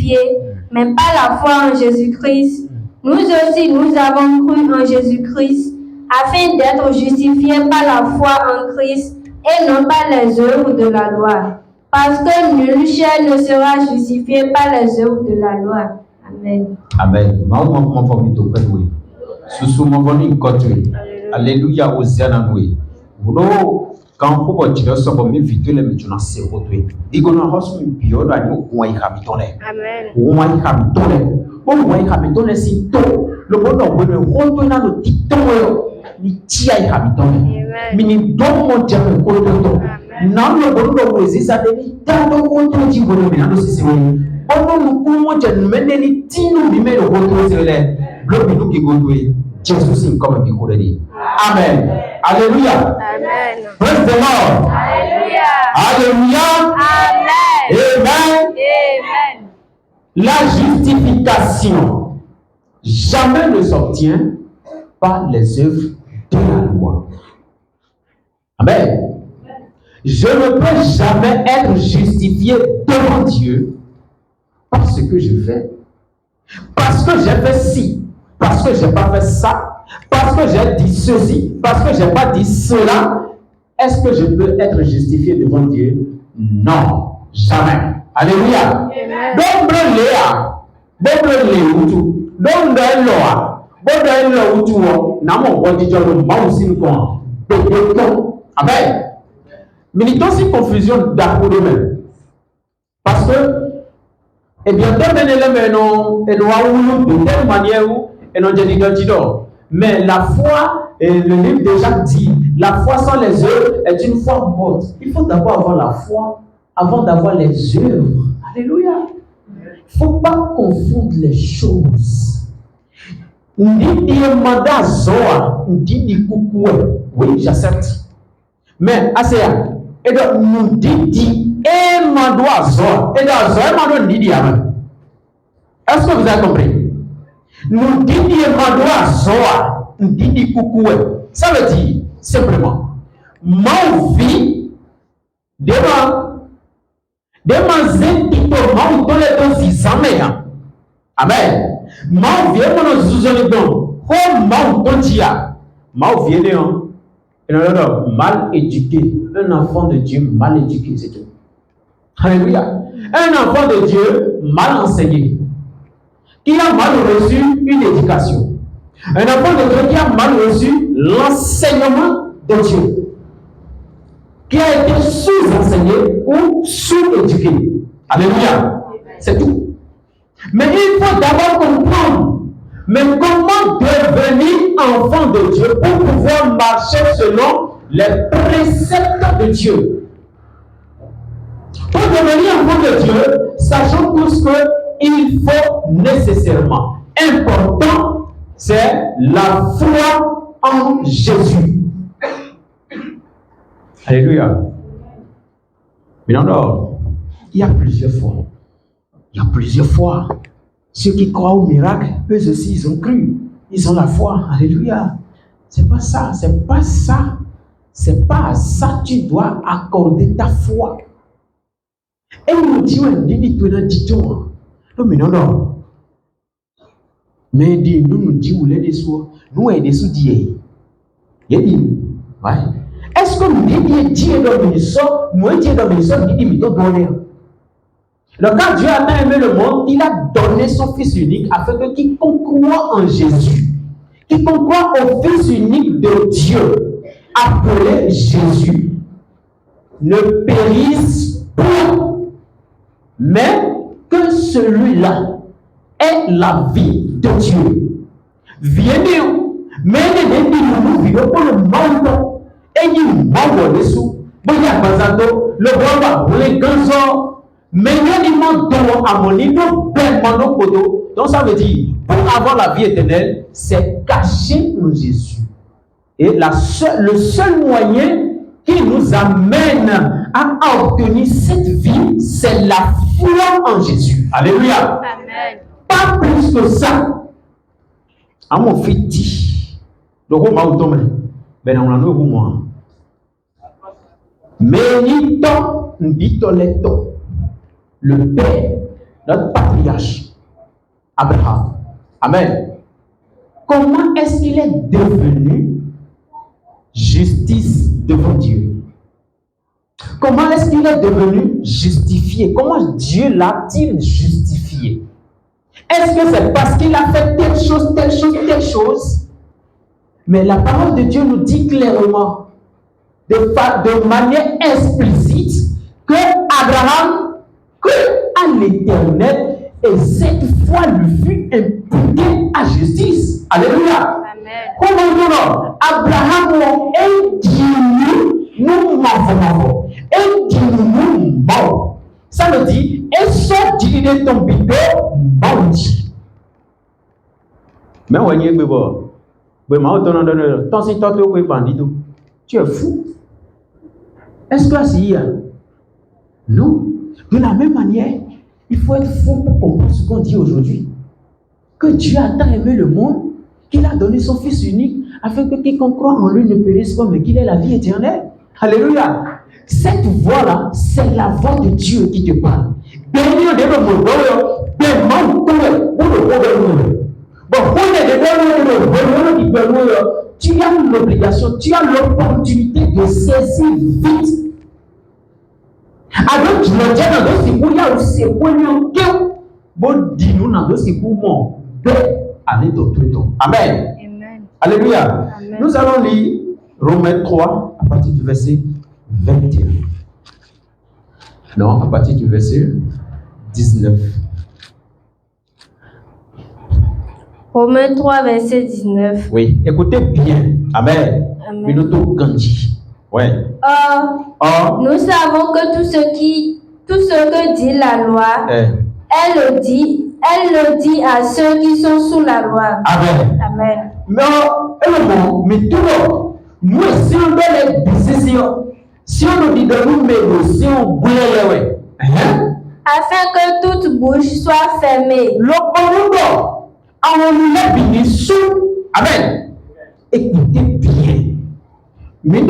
justifiés, mais par la foi en Jésus-Christ. Nous aussi, nous avons cru en Jésus-Christ, afin d'être justifiés par la foi en Christ et non par les œuvres de la loi. Parce que nulle chair ne sera justifiée par les œuvres de la loi. Amen. Amen. Alléluia. Hosanna. Quand vous avez dit ça, vous avez dit que vous avez dit que vous avez dit que vous avez dit que vous avez Jesus in come and be Amen. Alléluia. Amen. Praise the Lord. Alléluia. Alléluia. Amen. Amen. Amen. La justification jamais ne s'obtient par les œuvres de la loi. Amen. Je ne peux jamais être justifié devant Dieu par ce que je fais. Parce que j'ai fait ci. Parce que je n'ai pas fait ça, parce que j'ai dit ceci, parce que je n'ai pas dit cela, est-ce que je peux être justifié devant Dieu? Non, jamais. Alléluia. Donc, Amen. Mais il y a aussi confusion d'apôtres même. Parce que, eh bien, de telle manière où et non j'ai dit mais la foi, et le livre de Jacques dit, la foi sans les œuvres est une foi morte. Il faut d'abord avoir la foi avant d'avoir les œuvres. Alléluia. Il ne faut pas confondre les choses. Oui, j'accepte. Mais, Asea, et donc, nous dit, et mandoa zoa, et donc, zoa, mando dit, est-ce que vous avez compris? Nous disons Mandoa Zoa, nous disons Koukoué. Ça veut dire simplement, ma vie, devant Zentito, ma vie, dans les 6 ans, Amen. Ma vie, mon Zouzoni don, oh ma tia, ma vie, mal éduqué, un enfant de Dieu mal éduqué, c'est tout. Alléluia. Un enfant de Dieu mal enseigné. Qui a mal reçu une éducation. Un enfant de Dieu qui a mal reçu l'enseignement de Dieu. Qui a été sous-enseigné ou sous-éduqué. Alléluia. C'est tout. Mais il faut d'abord comprendre. Mais comment devenir enfant de Dieu pour pouvoir marcher selon les préceptes de Dieu? Pour devenir enfant de Dieu, sachons tous que il faut nécessairement, important, c'est la foi en Jésus. Alléluia. Mais alors, il y a plusieurs fois. Il y a plusieurs fois. Ceux qui croient au miracle, eux aussi, ils ont cru. Ils ont la foi. Alléluia. C'est pas ça. C'est pas ça. C'est pas à ça que tu dois accorder ta foi. Et nous disons, non, mais non. Mais nous disons, nous aidons sous Dieu. Ouais. Est-ce que nous disons Dieu dans le ministère, nous disons dans le ministère, nous disons donner. Quand Dieu a tant aimé le monde, il a donné son Fils unique afin que quiconque croit en Jésus, quiconque croit au Fils unique de Dieu, appelé Jésus, ne périsse pas, mais que celui-là est la vie de Dieu. Venez, mais nous vivons pour le monde. Et nous m'envoie des sous. Bon, il y a pas le roi va les gansos. Mais il demande à mon niveau, donc ça veut dire, pour avoir la vie éternelle, c'est caché en Jésus. Et le seul moyen qui nous amène à obtenir cette vie, c'est la foi en Jésus. Alléluia. Amen. Pas plus que ça. À mon fiti. Donc, on va vous tomber. Ben, on a nous, moi. Mais ni temps, ni temps, le Père notre patriarche, Abraham. Amen. Comment est-ce qu'il est devenu justice devant Dieu? Comment est-ce qu'il est devenu justifié? Comment Dieu l'a-t-il justifié? Est-ce que c'est parce qu'il a fait telle chose, telle chose, telle chose? Mais la parole de Dieu nous dit clairement, de manière explicite, que Abraham crut à l'Éternel et cette foi lui fut imputée à justice. Alléluia. Comment Abraham est Dieu, nous m'avons. Et Dieu nous mort. Ça veut dire, et soit Dieu est tombé, mort. Mais on y est, tu es fou. Est-ce que c'est non? De la même manière, il faut être fou pour comprendre ce qu'on dit aujourd'hui. Que Dieu a tant aimé le monde qu'il a donné son Fils unique afin que quiconque croit en lui ne périsse pas, mais qu'il ait la vie éternelle. Alléluia. Cette voix-là, c'est la voix de Dieu qui te parle. Tu as l'obligation, tu as l'opportunité de saisir vite. Alors, tu le dis dans le sikou, il y a aussi un bon dis-nous dans le sikou, mon allez dans tout le temps. Amen. Alléluia. Amen. Nous allons lire Romains 3 à partir du verset 21. Non, à partir du verset 19. Romains 3, verset 19. Oui, écoutez bien. Amen. Minuto Gandhi. Ouais. Or, nous savons que tout ce que dit la loi, elle le dit à ceux qui sont sous la loi. Amen. Mais tout le monde, nous, si on doit les décisions, si on nous dit de nous négocier, on boule les ouais. Afin que toute bouche soit fermée. Amen. Écoutez bien. Mais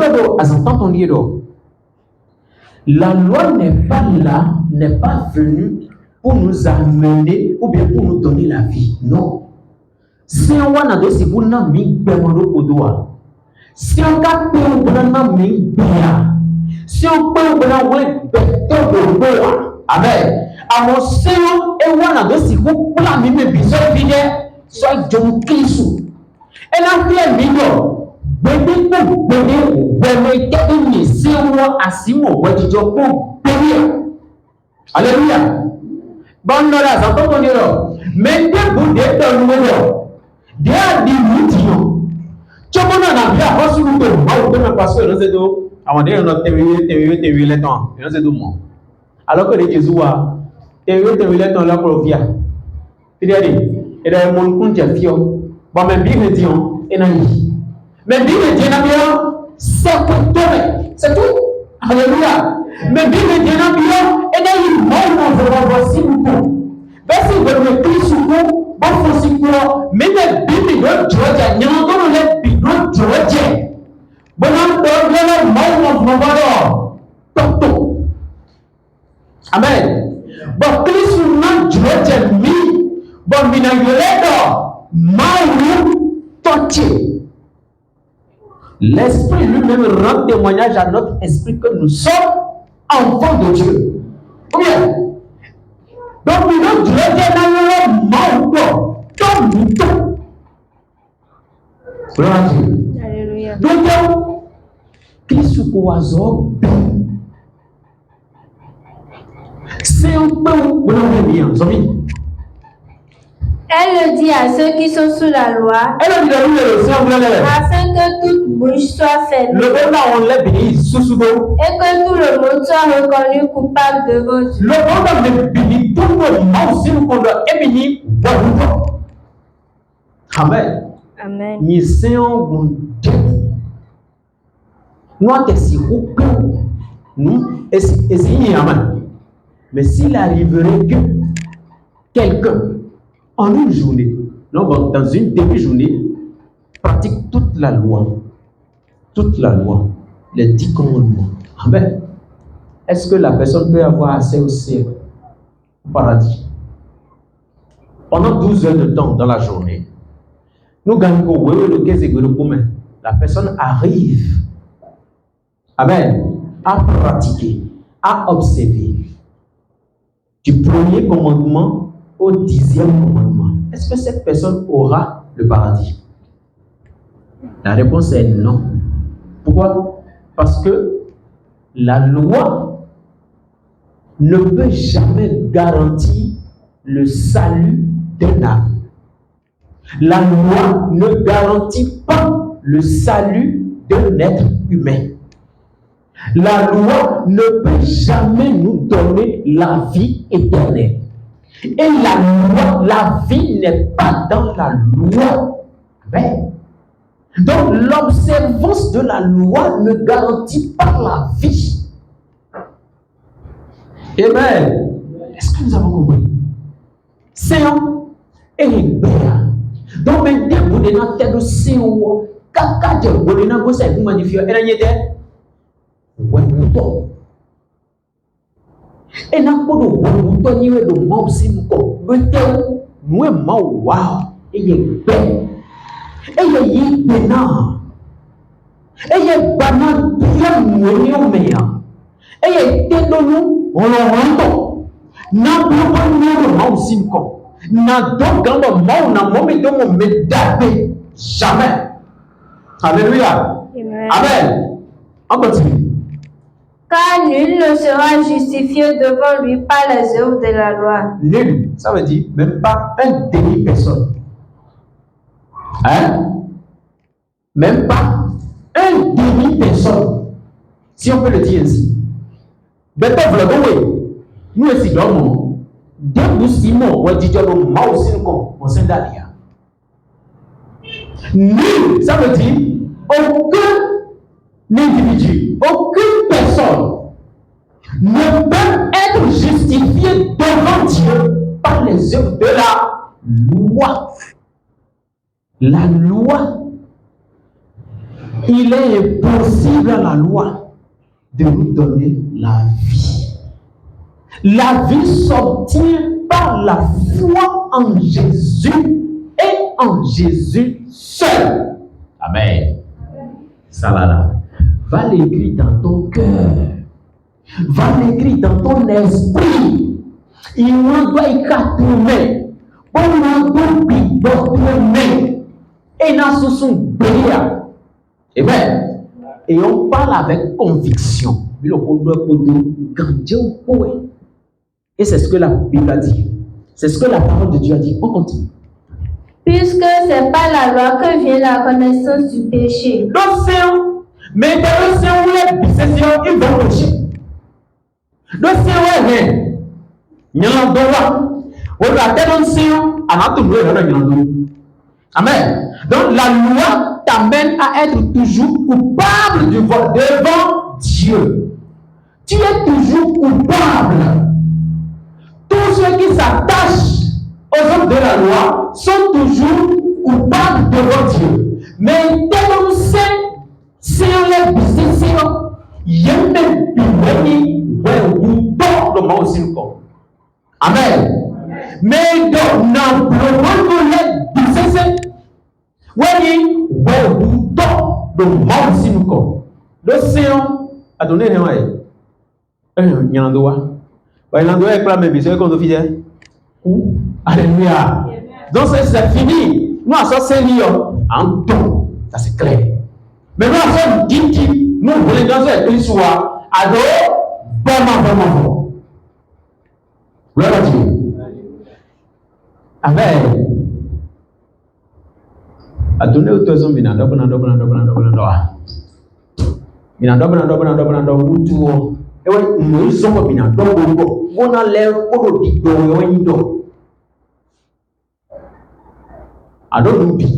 la loi n'est pas là, n'est pas venue pour nous amener ou bien pour nous donner la vie. Non. Si on a des si vous n'avez mis demandé au doigt. Si on a payé au bout mis bien. Si on peut au doigt. Amen. À mon Seigneur, et on a des si vous plan mis besoin de soit John Kisu. Et là, il y a million. Bébé, alléluia. Bon, là, ça peut dire. Mais des bouts de a dit moutillon. Tu peux en avoir reçu le temps. Parce que nous sommes avant de nous terminer le temps. Nous sommes alors que les Jésus a terminé le temps là pour via. Il a dit, et dans le monde qu'on tient fio. Bon, mais bien disons, et n'a mais bien Dieu n'a bien, c'est pour tomber, c'est tout. Alléluia. Mais bien Dieu n'a bien, et n'a eu non, voici beaucoup. Mais si vous me criez sur vous, bon, faut s'y croire. Mais les bidons de Georgia, n'y a pas de bidons de Georgia. Bon, on doit Toto. Amen. Bon, Christ n'a Georgia mis, bon, minagolé, maou, toché. L'Esprit lui-même rend témoignage à notre esprit que nous sommes enfants de Dieu. Ou bien, donc nous Dieu est dans le monde, comme nous. Gloire à Dieu. Alléluia. Donc, Christ oiseau, c'est un peu où on est bien, elle le dit à ceux qui sont sous la loi, afin que toute bouche soit fermée et que tout le monde soit reconnu coupable devant Dieu. Amen. Amen. Mais s'il arriverait que quelqu'un en une journée, non, dans une demi-journée, pratique toute la loi, les 10 commandements. Amen. Est-ce que la personne peut avoir accès au ciel, au paradis? pendant 12 heures de temps dans la journée, nous gagnons la personne arrive, amen, à pratiquer, à observer du premier commandement au 10e commandement. Est-ce que cette personne aura le paradis? La réponse est non. Pourquoi? Parce que la loi ne peut jamais garantir le salut d'un âme. La loi ne garantit pas le salut d'un être humain. La loi ne peut jamais nous donner la vie éternelle. Et la vie n'est pas dans la loi. Amen. Donc l'observance de la loi ne garantit pas la vie. Amen. Est-ce que nous avons compris? C'est un Béa. Donc maintenant, vous avez une tête de Séo. Quand vous avez une tête de magnifique, et là, et n'a pas de niveau de mort si nous comprenons nous wow et y est et y est bénin et y est banal bien moyen meilleur et y est nous on le rend n'a pas de mort si nous comprenons n'a donc quand le mort n'a moment de mon médaille jamais. Alléluia. Amen. On continue. Car nul ne sera justifié devant lui par les œuvres de la loi. Nul, ça veut dire même pas un demi-personne. Hein? Même pas un demi-personne. Si on peut le dire ainsi. Nous ici, dès que Simon, on dit que nous sommes au sein d'Alia. Nul, ça veut dire aucun individu, aucune personne ne peut être justifié devant Dieu par les œuvres de la loi. La loi, il est impossible à la loi de nous donner la vie. La vie s'obtient par la foi en Jésus et en Jésus seul. Amen. Ça là. Va l'écrire dans ton cœur. Va l'écrire dans ton esprit. Il ne doit y trouver. On ne doit pas et dans son béa. Amen. Et on parle avec conviction. Et c'est ce que la Bible a dit. C'est ce que la parole de Dieu a dit. On continue. Puisque c'est par la loi que vient la connaissance du péché. L'océan, mais dans l'océan où les bisexuels, ils vont pécher. L'océan où il y a un droit. On a tel océan, on a tout le monde. Amen. Donc la loi t'amène à être toujours coupable devant Dieu. Tu es toujours coupable. Tous ceux qui s'attachent aux œuvres de la loi sont toujours coupables devant Dieu. Mais tellement c'est un business, il y a même Amen. Mais dans le business, l'océan a donné alléluia. Donc c'est fini. Nous avons sorti en don. Ça c'est clair. Mais nous avons dit que nous voulons dans cette histoire adorer vraiment. Gloire à Dieu. Amen. Adonne au toison binando. Et oui, nous sommes binando. On a l'air pour le Adonoubi.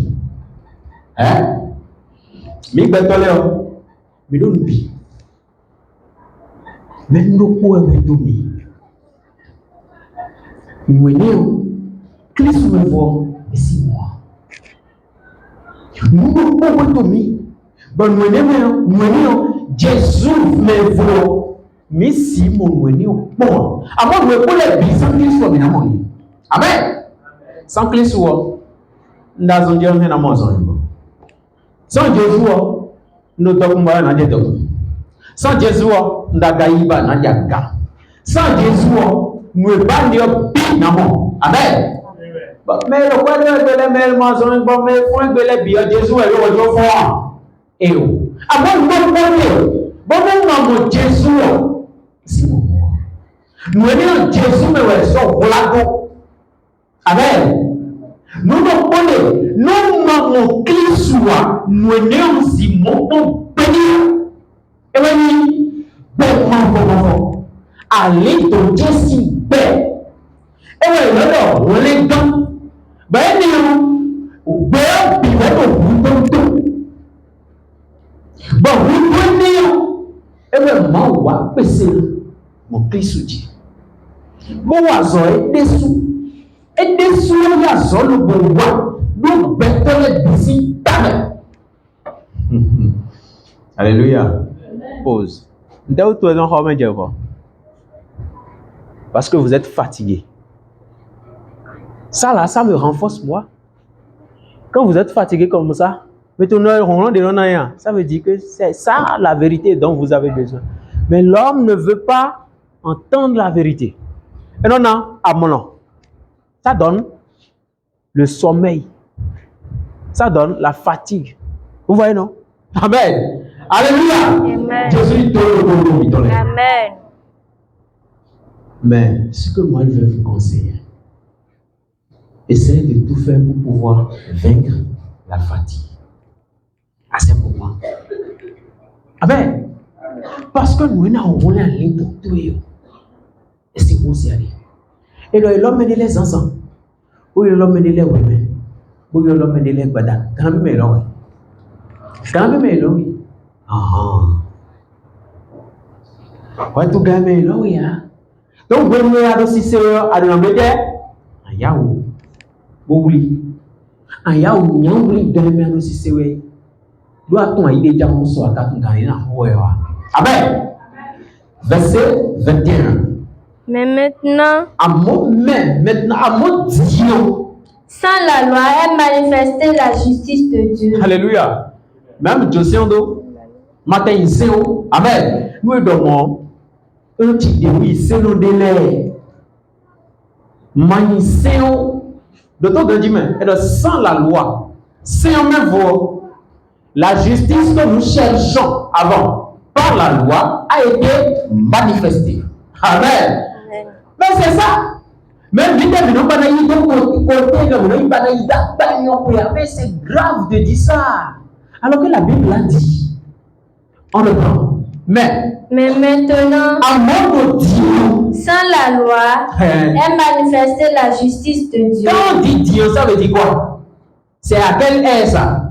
Hein? Mi betoleo. Mi donoubi. Men no po e domi. Mweneo. Christ me voit et si moi. Nous no po e domi. Bon mweneo. Jésus me voit. Mais si mon mweneo bon. Avant de me les bisons Christ soit bien. Amen. sans Christ, nous avons dit que nous sommes sans Jésus, nous sommes sans Jésus, nous sommes sans Jésus, nous sommes pas Amen. Mais le quoi de mais maison bon mais point de bien Jésus est le fort et avant bon Jésus c'est bon nous aimons Jésus mais ouais so relago Amen nous Christ nous aimons si mon béni et oui bon allez donc Jésus paix et oui alors on les gants ben nous ben bon vous prenez et ben moi passer mon Christ dit bon oiseau et dessous il y a son le bon roi donc bête d'ici alléluia pause parce que vous êtes fatigué. Ça là, ça me renforce moi. Quand vous êtes fatigué comme ça, ça veut dire que c'est ça la vérité dont vous avez besoin. Mais l'homme ne veut pas entendre la vérité. Et non, ça donne le sommeil. Ça donne la fatigue. Vous voyez, non? Amen. Alléluia. Amen. Jésus te Amen. Mais ce que moi je vais vous conseiller, essayez de tout faire pour pouvoir vaincre la fatigue à ce moment. Amen. Parce que nous avons un lien pour tout. Et c'est bon, c'est aller. Et donc, l'homme mène les enfants. Ou l'homme mène les women. Ou l'homme mène les badas. Quand même, oui. Ouais, tout gamin, là, oui. Donc, vous avez aussi c'est à l'embêter. Ayaou. Bouli. Ayaou, nyangli, gamin, aussi c'est oui. Doit-on y déjà mon soir quand on gagne là? Amen. Verset 21. Mais maintenant, À mon Dieu. sans la loi est manifestée la justice de Dieu. Alléluia. Même José matin il sait Amen. Nous devons un petit début, c'est le délai. Magnicéo de ton gardien et de sans la loi. C'est en même temps la justice que nous cherchons avant par la loi a été manifestée. Amen. Mais c'est ça. Même si mais c'est grave de dire ça. Alors que la Bible l'a dit. On le prend. Mais maintenant, à mon Dieu, sans la loi est manifestée la justice de Dieu. quand on dit Dieu, ça veut dire quoi? C'est à quelle ère ça?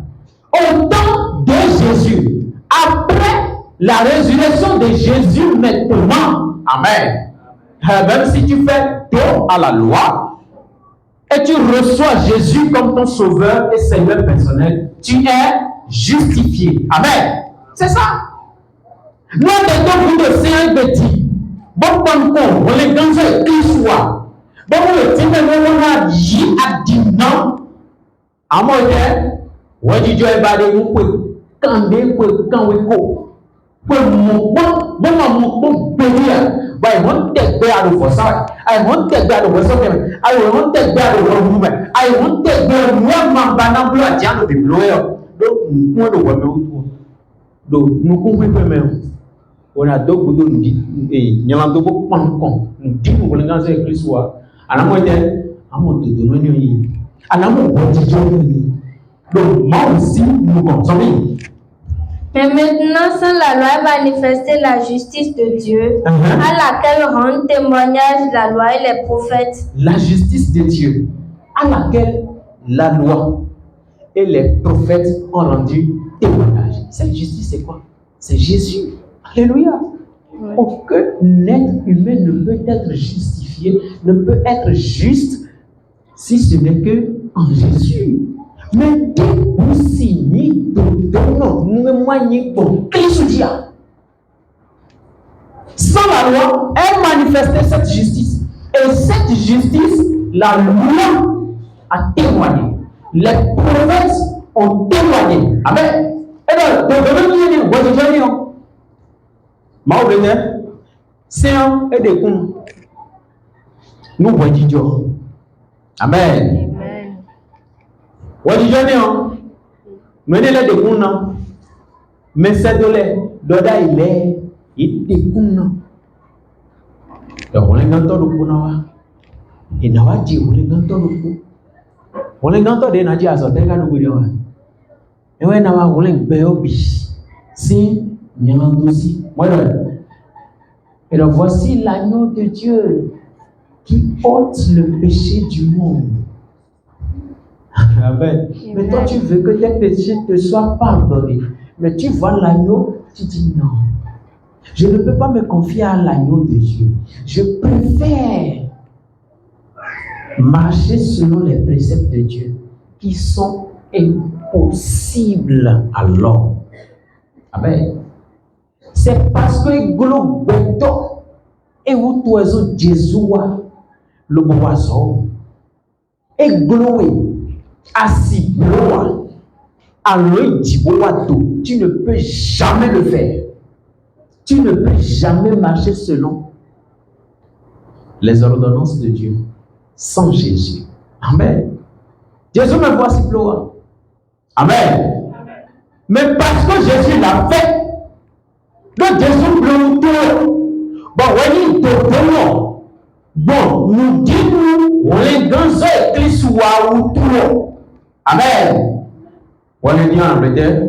Au temps de Jésus. Après la résurrection de Jésus maintenant. Amen. Même si tu fais don à la loi et tu reçois Jésus comme ton sauveur et Seigneur personnel, tu es justifié. Amen. C'est ça. Nous avons de Seigneur petit. Bon, on les gagne une fois. Bon, le type de dit à dire non. À moi, ouais, Dieu est badé, vous pouvez quand vous pouvez mon bénir. I won't take bear over side. I won't take bear over something. I won't take bear over woman. I won't take bear one man banana blue at Jan of the Blower. Don't want to woman. Though no complement. When a dog would do a Yalando Pancon, deep will answer a Chris war. And I'm with them. I want to do no new. And I'm going to join me. Don't mount see move on. Sorry. Mais maintenant, sans la loi est manifestée la justice de Dieu, à laquelle rendent témoignage la loi et les prophètes. La justice de Dieu, à laquelle la loi et les prophètes ont rendu témoignage. Cette justice, c'est quoi? C'est Jésus. Alléluia. Aucun être humain ne peut être justifié, ne peut être juste si ce n'est que en Jésus. Mais dès que vous signez sans la loi, elle manifestait cette justice. Et cette justice, la loi a témoigné. Les prophètes ont témoigné. Amen. Et donc, devenez votre journée. Ma oublie, c'est un et des cons. Nous voyons. Amen. Voyons, menez-les des cons. Mais c'est de l'air. Doda il est des cons. Donc, on est dans le coup. Et nous avons dit, on est dans le coup. On est dans le coup. On a sorti un coup. Et on a dit, si, nous avons dit, et donc voici l'agneau de Dieu qui ôte le péché du monde. Amen. Mais toi, tu veux que tes péchés te soient pardonnés. Mais tu vois l'agneau, tu dis non. Je ne peux pas me confier à l'agneau de Dieu. Je préfère marcher selon les préceptes de Dieu qui sont impossibles à l'homme. Amen. C'est parce que globe et où tu es Jésus le boisson et gloé assis bloa à l'œil du tu ne peux jamais le faire. Tu ne peux jamais marcher selon les ordonnances de Dieu sans Jésus. Amen. Jésus me voit si bloa. Amen. Mais parce que Jésus l'a fait, donc Jésus bloue tout. Bon, oui, tout. Bon, nous disons, on est dans ce Christ ou tout. Amen. On est bien en Angleterre.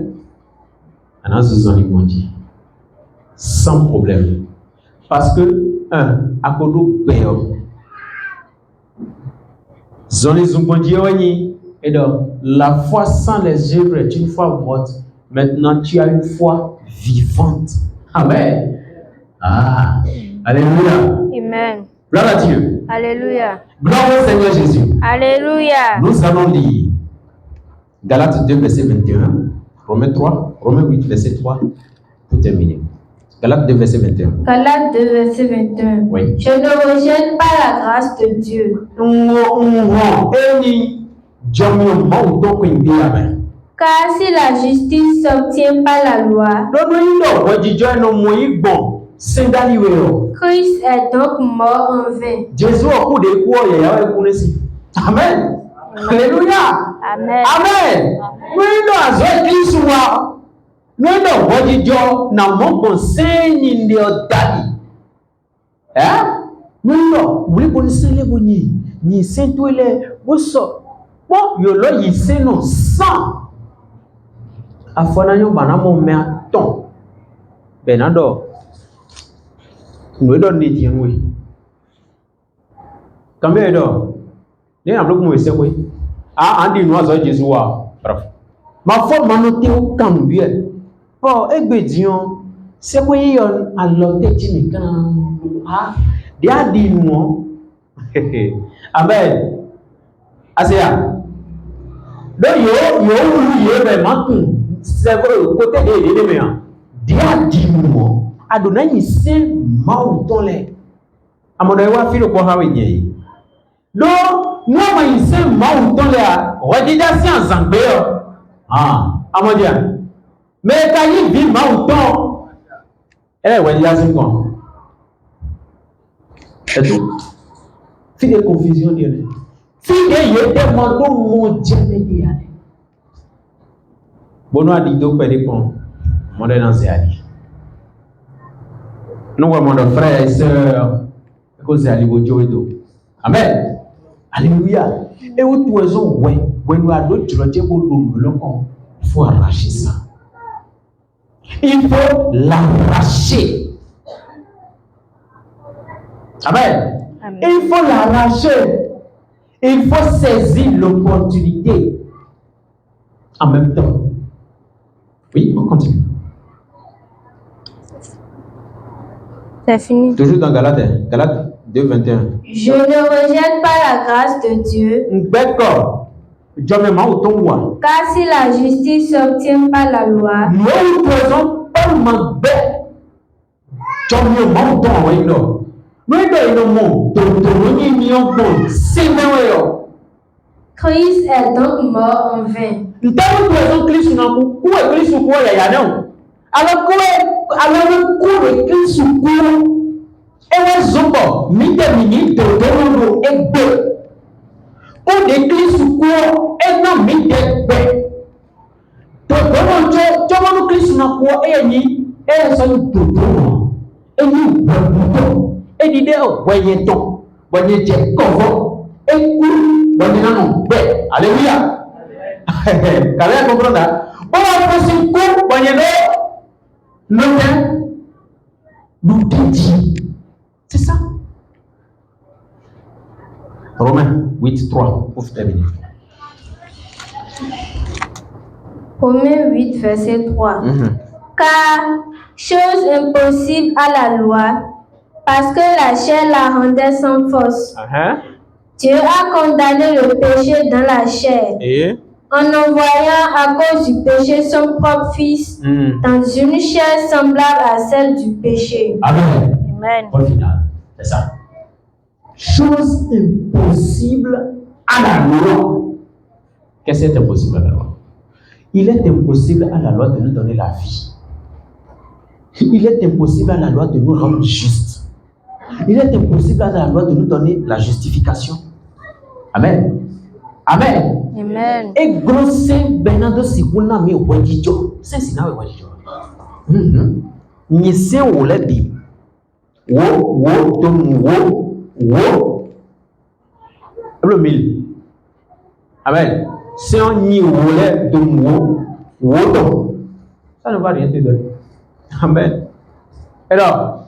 On a ce qu'on dit. Sans problème. Parce que, à Kodo Béo. Zone Zumbondi, et donc, la foi sans les œuvres est une foi morte. Maintenant, tu as une foi vivante. Amen. Ah. Alléluia. Amen. Gloire à Dieu. Alléluia. Gloire au Seigneur Jésus. Alléluia. Nous allons lire Galates 2, verset 21, Romains 3, Romains 8, verset 3, pour terminer. Galates 2, verset 21. Galates 2, verset 21. Oui. Je ne rejette pas la grâce de Dieu. Car si la justice s'obtient par la loi, Christ est donc mort en vain. Amen. Alléluia. Amen. Amen. Afonanyo banamo me aton benado nous donne des tiens oui combien d'or les amlo mo ese oui ah andi no azo Jésus wa bravo ma fo manote o kan bien oh egbedion se ko yon alote ti nikan ah dia di mo amen asia do yo be makun c'est vrai côté de mais dia di mo adona ni se mauton le amodo wa fi lo ko hawe nyi do no ma ni se mauton le a rodida si en zangbe amodia mais ka yi bi mauton rodida si kon et tout fi de confusion de fi de yo de mondo mo jeme dia bono adi do pede pon monde dans ces ali nous mon frères et sœurs que c'est ali bojo edo amen alléluia et où tu es ouais when nous a d'autres roté pour nous il faut arracher ça il faut l'arracher amen il faut l'arracher il faut saisir l'opportunité en même temps. Oui, on continue. C'est fini. Toujours dans Galates 2, 21. Je ne rejette pas la grâce de Dieu. D'accord. Car si la justice s'obtient par la loi, nous présentons pas ma bête. Christ est donc mort en vain. Então, tu és Cristo não, o é Cristo o é já não. Alors, o é Cristo o é o zombo, minha menina, dono é bem. O de Cristo o é não minha bem. Dono no Cristo não o é ni é só o dono. É ni o é de Deus, o é então, o é de Jacob, é o não bem. Aleluia. Kalian comprendre? Orang pusing ku banyak nous dit. C'est ça. Romains 8:3 pour terminer. Romains 8, verset 3. Car, chose impossible à la loi, parce que la chair la rendait sans force. Dieu a condamné le péché dans la chair. Et en envoyant à cause du péché son propre Fils dans une chair semblable à celle du péché. Amen. Amen. Au final, c'est ça. Chose impossible à la loi. Qu'est-ce qui est impossible à la loi? Il est impossible à la loi de nous donner la vie. Il est impossible à la loi de nous rendre justes. Il est impossible à la loi de nous donner la justification. Amen. Amen. Amen. Et grosse Bernardo Sikuna mi wajijo. Sensi na wajijo. Ni se wole bi. Wo tom wo. Le mille. Amen. Si on ni wole tom wo tom. Ça ne va rien te donner. Amen. Alors,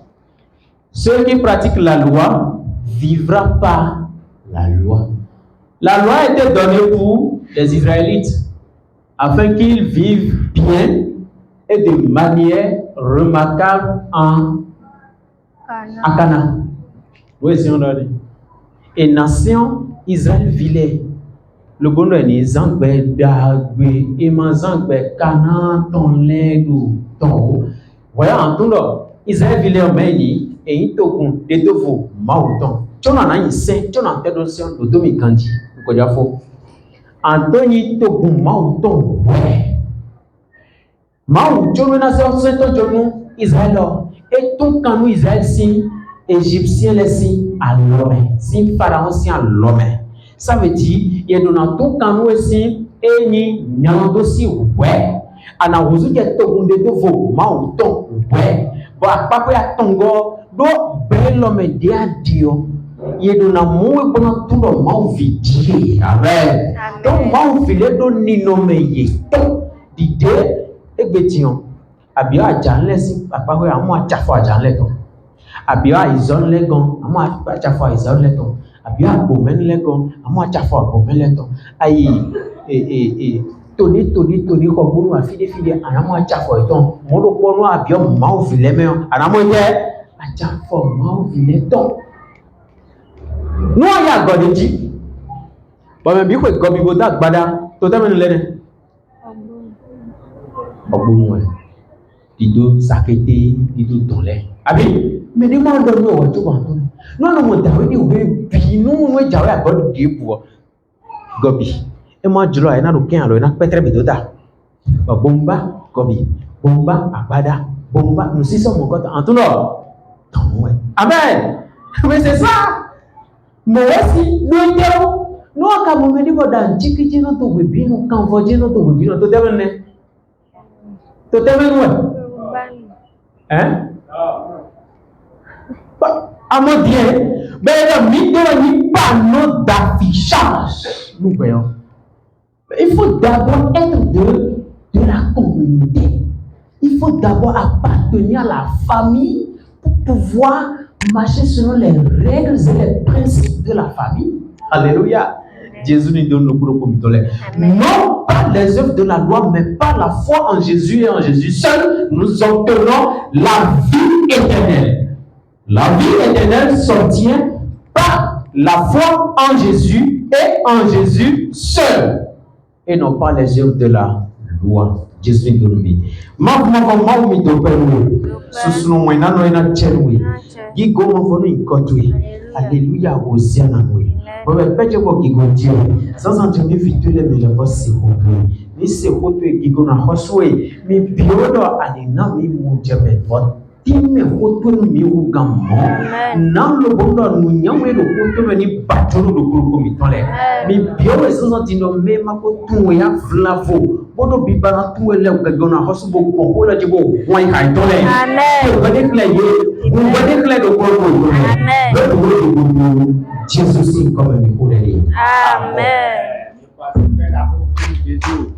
ceux qui pratiquent la loi vivra par la loi. La loi a été donnée pour les Israélites afin qu'ils vivent bien et de manière remarquable à Canaan. Oui, c'est on dit. Et nation Israël villait. Le bon est Zangbe Dagbe et Mazangbe Canaan ton lego ton. Voilà en tout cas Israël villait en Meni et il tokun de devo mauton. Tu en as un saint, tu en as un tédonction de Domikandi. Anthony Togun Mauton, Mauton, Israël, et tout quand nous Israël, si Égyptien, les si à l'homme, si Pharaon, si à l'homme. Ça veut dire, il y a tout quand nous aussi, et ni nyando si, ouais, ana wuzu qui est Togun de Devo, Mauton, ouais, bon, à pas à Tongo, do, bel homme, dia dio. Yedona moué pendant tout le monde vidi. Amen. Donc, mon filet de ninomeye. Donc, l'idée est bétion. Abia janle si papa we amo achafo janle ton. Abia izon le gon amo achafo izon le ton. Abia bomen le gon amo achafo bomen le ton. Ayi toni ko bunu afide anamo achafo ton. Modo ko no abia mau filet me anamo ye achafo mau filet ton. Nous avons gardé dit. Bon, mais bien que Gobi Boda Bada, totalement l'aide. Bon, Dido Sakete, Dido Tolé. Abi, mais demande-nous tout le monde. Non, mon David, nous jawe à God Dieu pour Gobi. Et moi, je l'ai aucun alors, n'a pas très bidoda. Bomba, Gobi, Bomba, Abada, Bomba, nous sommes mon côté en tout nord. Amen. Mais c'est ça. Mais aussi, nous avons dit que dans Tchiki, nous avons dit que nous avons dit que nous avons dit que nous avons dit que nous avons hein? À mon Dieu, mais nous n'avons pas panneau d'affichage. Nous voyons. Il faut d'abord être de la communauté. Il faut d'abord appartenir à la famille pour pouvoir marcher selon les règles et les principes de la famille. Alléluia. Jésus nous donne le gros comité. Non pas les œuvres de la loi, mais par la foi en Jésus et en Jésus seul, nous obtenons la vie éternelle. La vie éternelle s'obtient par la foi en Jésus et en Jésus seul, et non pas les œuvres de la loi. Jésus nous dit. Alléluia, Hosanna. Baba peche ko kigonjio. Sasa tumifitu le milavo sihoto. Mi sihoto kigona hoswe. Mi biodo anina mi mujame. Time hoto mi ugamo. Nam lo bondo nunyawe lo hoto ni batolo lo kuluko mitole. Mi biodo sasa tino mema ko tuwe ya flavo. Bodo bibana tuwe le ugagona hosbo ko hola jibo wai kai tole. Amen. Bade klaye. Bade klaye do kuluko. Amen. Jésus comme un micro. Amen. Jésus.